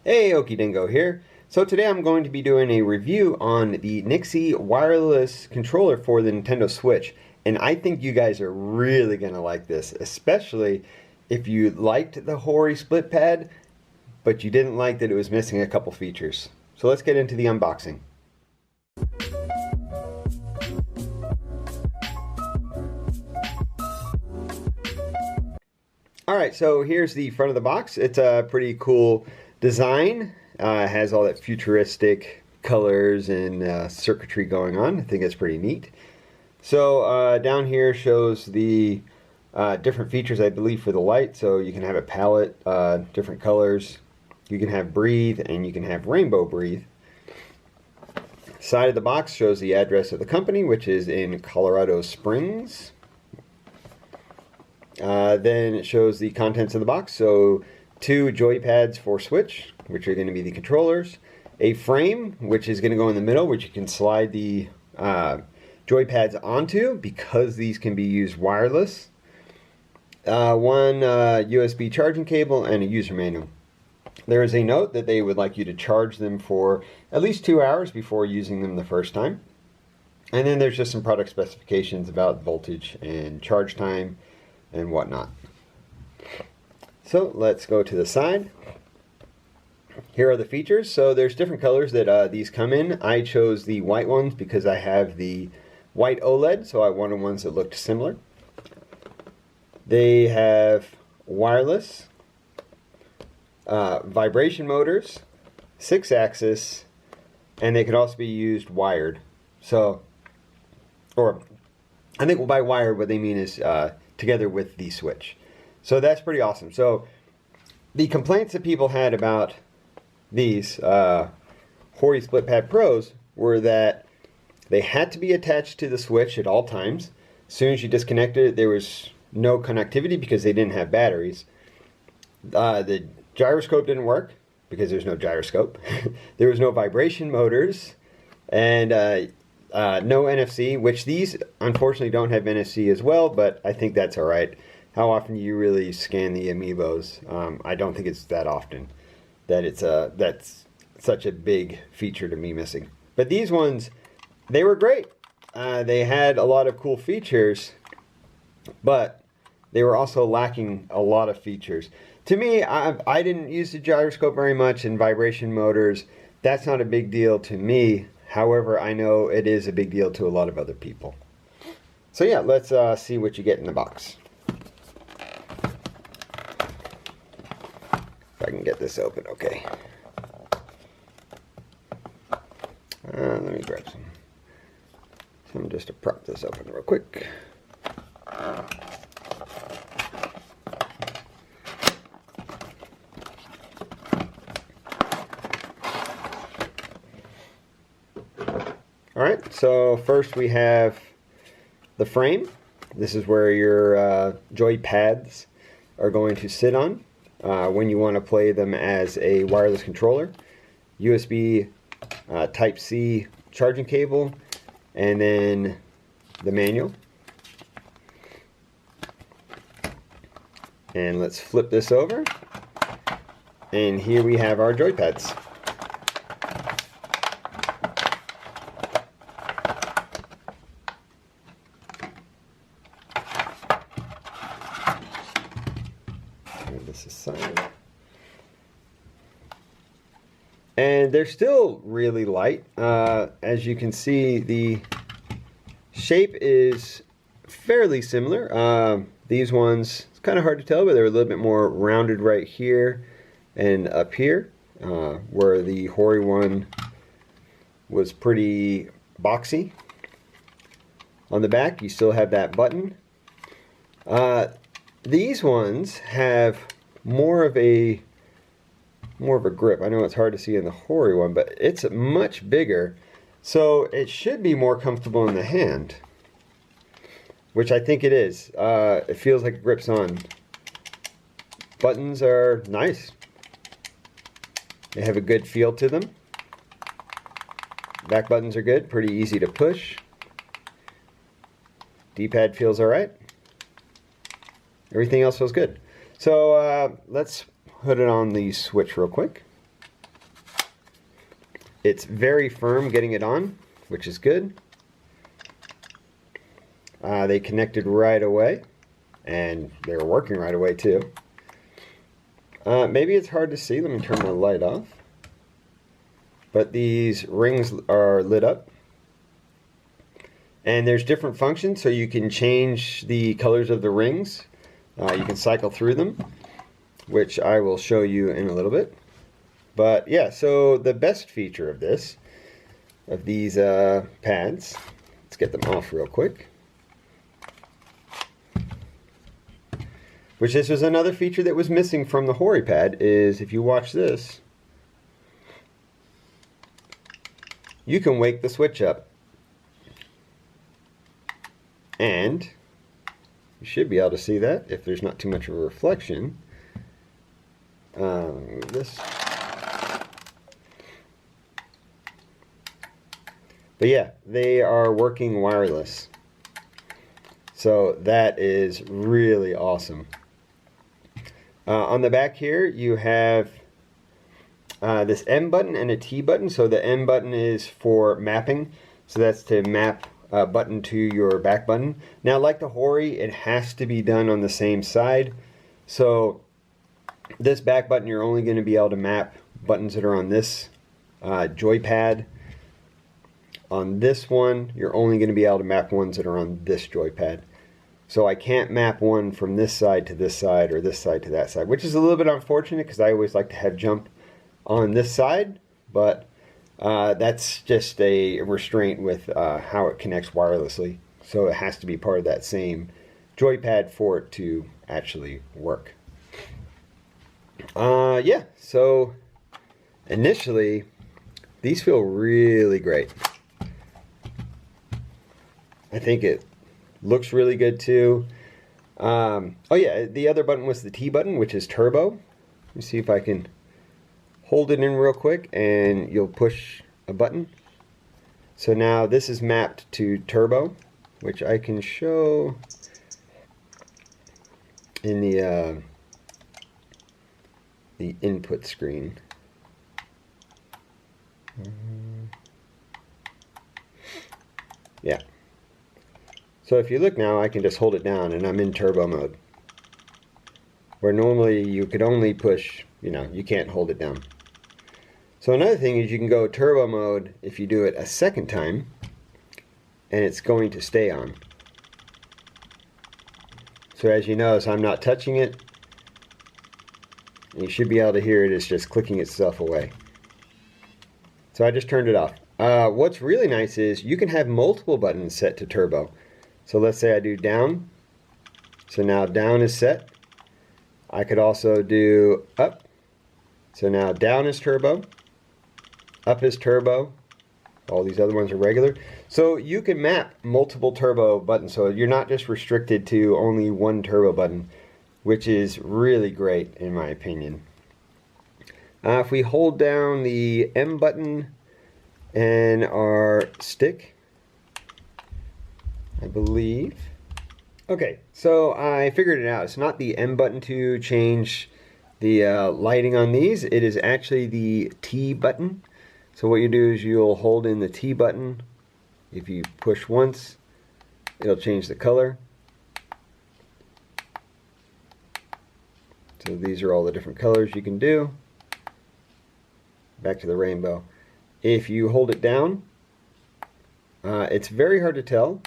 Hey, Okie Dingo here. So today I'm going to be doing a review on the NYXI Wireless Controller for the Nintendo Switch. And I think you guys are really going to like this, especially if you liked the Hori Split Pad, but you didn't like that it was missing a couple features. So let's get into the unboxing. Alright, so here's the front of the box. It's a pretty cool design. It has all that futuristic colors and circuitry going on. I think that's pretty neat. So down here shows the different features, I believe, for the light. So you can have a palette, different colors. You can have breathe, and you can have rainbow breathe. Side of the box shows the address of the company, which is in Colorado Springs. Then it shows the contents of the box. So 2 joypads for Switch, which are going to be the controllers. A frame, which is going to go in the middle, which you can slide the joypads onto because these can be used wireless. 1 USB charging cable and a user manual. There is a note that they would like you to charge them for at least 2 hours before using them the first time. And then there's just some product specifications about voltage and charge time and whatnot. So let's go to the side. Here are the features. So there's different colors that these come in. I chose the white ones because I have the white OLED, so I wanted ones that looked similar. They have wireless, vibration motors, 6-axis, and they can also be used wired. So, or I think by wired what they mean is together with the Switch. So that's pretty awesome. So the complaints that people had about these Hori Split Pad Pros were that they had to be attached to the Switch at all times. As soon as you disconnected it, there was no connectivity because they didn't have batteries. The gyroscope didn't work because there's no gyroscope. There was no vibration motors and no NFC, which these unfortunately don't have NFC as well, but I think that's alright. How often do you really scan the amiibos? I don't think it's that often that that's such a big feature to me missing. But these ones, they were great. They had a lot of cool features, but they were also lacking a lot of features. To me, I didn't use the gyroscope very much and vibration motors. That's not a big deal to me. However, I know it is a big deal to a lot of other people. So yeah, let's see what you get in the box. If I can get this open, okay. Let me grab some just to prop this open real quick. Alright, so first we have the frame. This is where your joy pads are going to sit on when you want to play them as a wireless controller. USB Type-C charging cable, and then the manual. And let's flip this over. And here we have our joypads. This aside. And they're still really light. As you can see, the shape is fairly similar. These ones, it's kind of hard to tell, but they're a little bit more rounded right here and up here, where the Hori one was pretty boxy. On the back, you still have that button. These ones have more of a grip. I know it's hard to see in the Hori one, but it's much bigger, so it should be more comfortable in the hand, which I think it is. It feels like it grips on. Buttons are nice. They have a good feel to them. Back buttons are good, pretty easy to push. D-pad feels alright. Everything else feels good. So let's put it on the Switch real quick. it's very firm getting it on, which is good. They connected right away, and they were working right away too. Maybe it's hard to see. Let me turn the light off. But these rings are lit up. And there's different functions, so you can change the colors of the rings. You can cycle through them, which I will show you in a little bit. But yeah, so the best feature of these pads, let's get them off real quick. Which this was another feature that was missing from the Hori pad, is if you watch this, you can wake the switch up. And you should be able to see that if there's not too much of a reflection. This. But yeah, they are working wireless. So that is really awesome. On the back here, you have this M button and a T button. So the M button is for mapping. So that's to map a button to your back button. Now, like the Hori, it has to be done on the same side. So this back button, you're only going to be able to map buttons that are on this joypad. On this one, you're only going to be able to map ones that are on this joypad. So I can't map one from this side to this side or this side to that side, which is a little bit unfortunate because I always like to have jump on this side, but that's just a restraint with how it connects wirelessly. So it has to be part of that same joypad for it to actually work. Yeah, so initially, these feel really great. I think it looks really good too. Oh yeah, the other button was the T button, which is turbo. Let me see if I can hold it in real quick and you'll push a button. So now this is mapped to turbo, which I can show in the input screen. Yeah. So if you look now, I can just hold it down and I'm in turbo mode. Where normally you could only push, you can't hold it down. So another thing is you can go turbo mode if you do it a second time, and it's going to stay on. So as you notice, I'm not touching it. You should be able to hear it is just clicking itself away. So I just turned it off. What's really nice is you can have multiple buttons set to turbo. So let's say I do down. So now down is set. I could also do up. So now down is turbo. Up is turbo. All these other ones are regular. So you can map multiple turbo buttons. So you're not just restricted to only one turbo button, which is really great in my opinion. If we hold down the M button and our stick, I believe. Okay, so I figured it out. It's not the M button to change the lighting on these. It is actually the T button. So what you do is you'll hold in the T button. If you push once, it'll change the color. So these are all the different colors you can do. Back to the rainbow. If you hold it down, it's very hard to tell,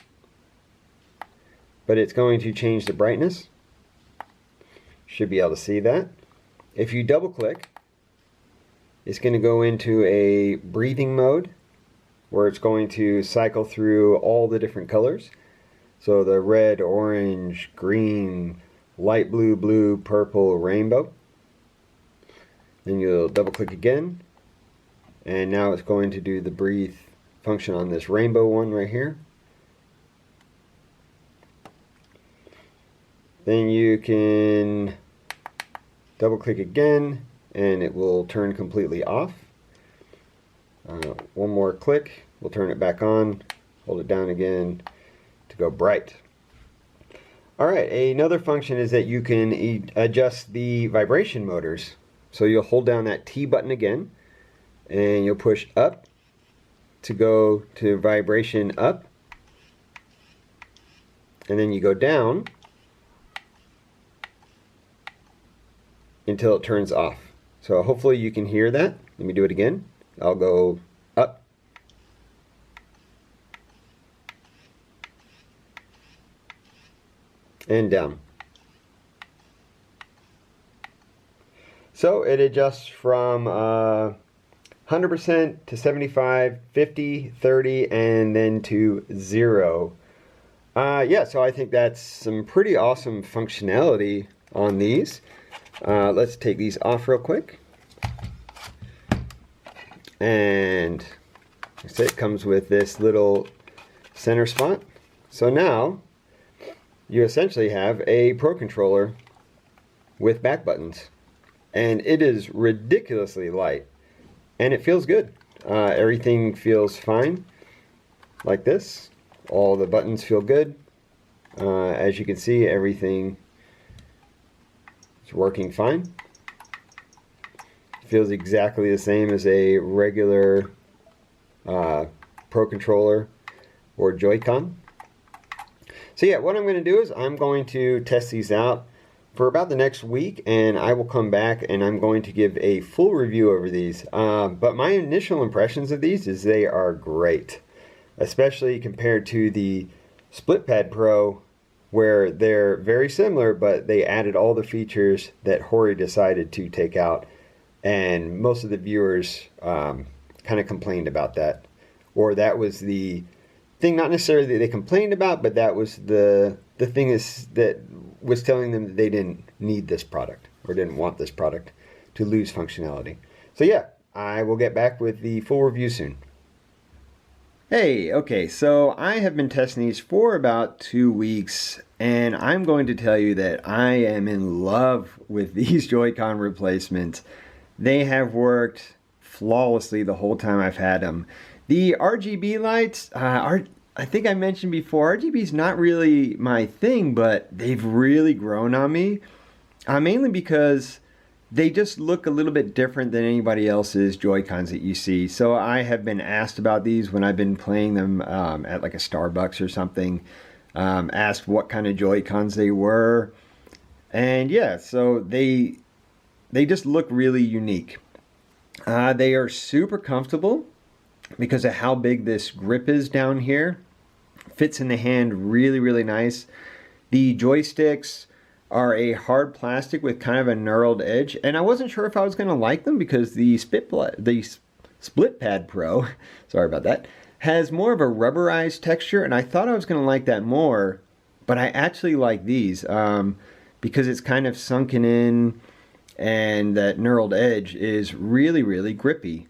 but it's going to change the brightness. Should be able to see that. If you double click, it's going to go into a breathing mode where it's going to cycle through all the different colors. So the red, orange, green, light blue, blue, purple, rainbow. Then you'll double click again, and now it's going to do the breathe function on this rainbow one right here. Then you can double click again and it will turn completely off. One more click, we'll turn it back on. Hold it down again to go bright. Alright, another function is that you can adjust the vibration motors. So you'll hold down that T button again, and you'll push up to go to vibration up, and then you go down until it turns off. So hopefully you can hear that. Let me do it again. I'll go up, and down. So it adjusts from 100% to 75, 50, 30, and then to 0. Yeah, so I think that's some pretty awesome functionality on these. Let's take these off real quick. And it comes with this little center spot. So now you essentially have a Pro controller with back buttons. And it is ridiculously light. And it feels good. Everything feels fine. Like this. All the buttons feel good. As you can see, everything is working fine. Feels exactly the same as a regular Pro controller or Joy-Con. So yeah, what I'm going to do is I'm going to test these out for about the next week, and I will come back and I'm going to give a full review over these. But my initial impressions of these is they are great, especially compared to the Split Pad Pro, where they're very similar, but they added all the features that Hori decided to take out, and most of the viewers kind of complained about that, or that was the thing, not necessarily that they complained about, but that was the thing that was telling them that they didn't need this product or didn't want this product to lose functionality. So yeah, I will get back with the full review soon. Hey, okay, so I have been testing these for about 2 weeks, and I'm going to tell you that I am in love with these Joy-Con replacements. They have worked flawlessly the whole time I've had them. The RGB lights, I think I mentioned before, RGB is not really my thing, but they've really grown on me. Mainly because they just look a little bit different than anybody else's Joy-Cons that you see. So I have been asked about these when I've been playing them at like a Starbucks or something. Asked what kind of Joy-Cons they were. And yeah, so they just look really unique. They are super comfortable because of how big this grip is down here. Fits in the hand really, really nice. The joysticks are a hard plastic with kind of a knurled edge, and I wasn't sure if I was going to like them because the Split Pad Pro, sorry about that, has more of a rubberized texture, and I thought I was going to like that more, but I actually like these because it's kind of sunken in, and that knurled edge is really, really grippy.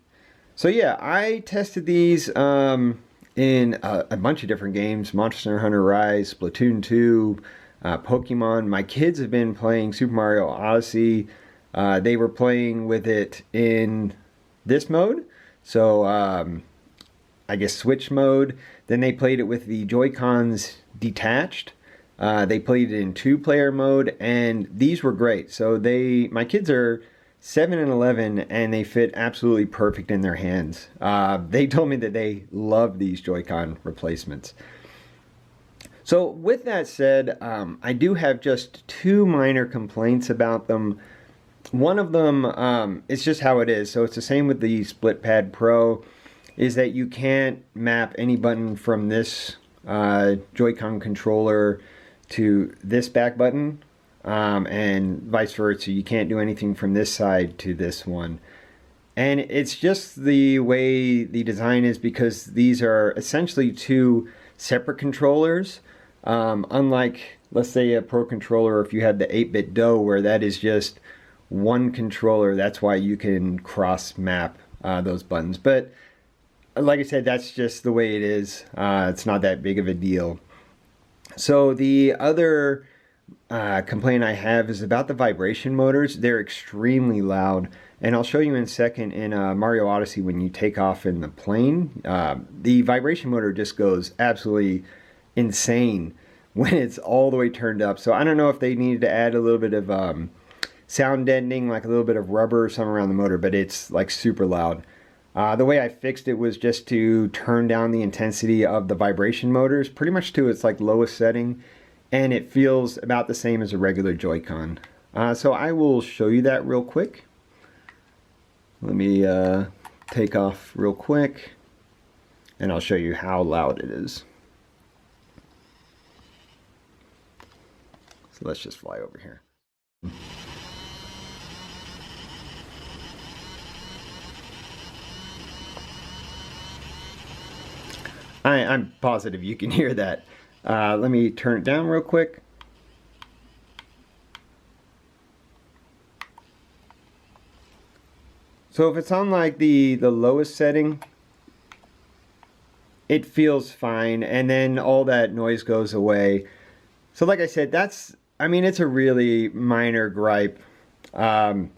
So yeah, I tested these in a bunch of different games: Monster Hunter Rise, Splatoon 2, Pokemon. My kids have been playing Super Mario Odyssey. They were playing with it in this mode, so I guess Switch mode. Then they played it with the Joy-Cons detached. They played it in 2-player mode, and these were great. So my kids are 7 and 11, and they fit absolutely perfect in their hands. They told me that they love these Joy-Con replacements. So with that said, I do have just 2 minor complaints about them. One of them is just how it is. So it's the same with the Split Pad Pro, is that you can't map any button from this Joy-Con controller to this back button. And vice versa. You can't do anything from this side to this one. And it's just the way the design is, because these are essentially 2 separate controllers. Unlike, let's say, a Pro controller, if you had the 8-bit DOE, where that is just one controller. That's why you can cross map those buttons. But like I said, that's just the way it is. It's not that big of a deal. So the other complaint I have is about the vibration motors. They're extremely loud, and I'll show you in a second in Mario Odyssey when you take off in the plane. The vibration motor just goes absolutely insane when it's all the way turned up. So I don't know if they needed to add a little bit of sound deadening, like a little bit of rubber or something around the motor, but it's like super loud. The way I fixed it was just to turn down the intensity of the vibration motors pretty much to its like lowest setting, and it feels about the same as a regular Joy-Con. So I will show you that real quick. Let me take off real quick and I'll show you how loud it is. So let's just fly over here. I'm positive you can hear that. Let me turn it down real quick. So if it's on like the lowest setting, it feels fine, and then all that noise goes away. So like I said, it's a really minor gripe. I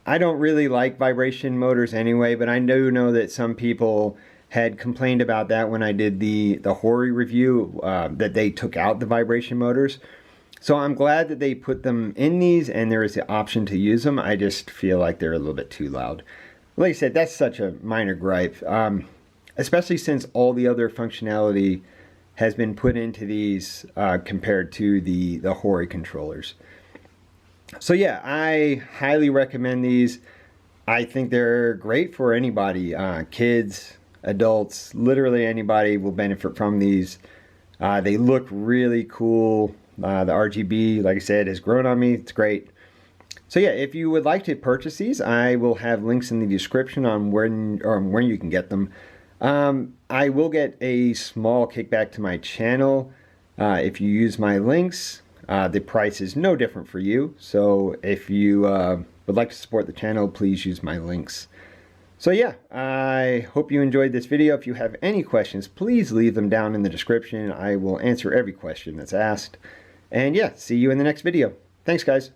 don't really like vibration motors anyway, but I do know that some people had complained about that when I did the Hori review, that they took out the vibration motors. So I'm glad that they put them in these and there is the option to use them. I just feel like they're a little bit too loud. Like I said, that's such a minor gripe, especially since all the other functionality has been put into these compared to the Hori controllers. So yeah, I highly recommend these. I think they're great for anybody, kids, adults, literally anybody will benefit from these. They look really cool. The RGB, like I said, has grown on me. It's great. So yeah, if you would like to purchase these, I will have links in the description on where you can get them. I will get a small kickback to my channel if you use my links. The price is no different for you. So if you would like to support the channel, please use my links. So yeah, I hope you enjoyed this video. If you have any questions, please leave them down in the description. I will answer every question that's asked. And yeah, see you in the next video. Thanks, guys.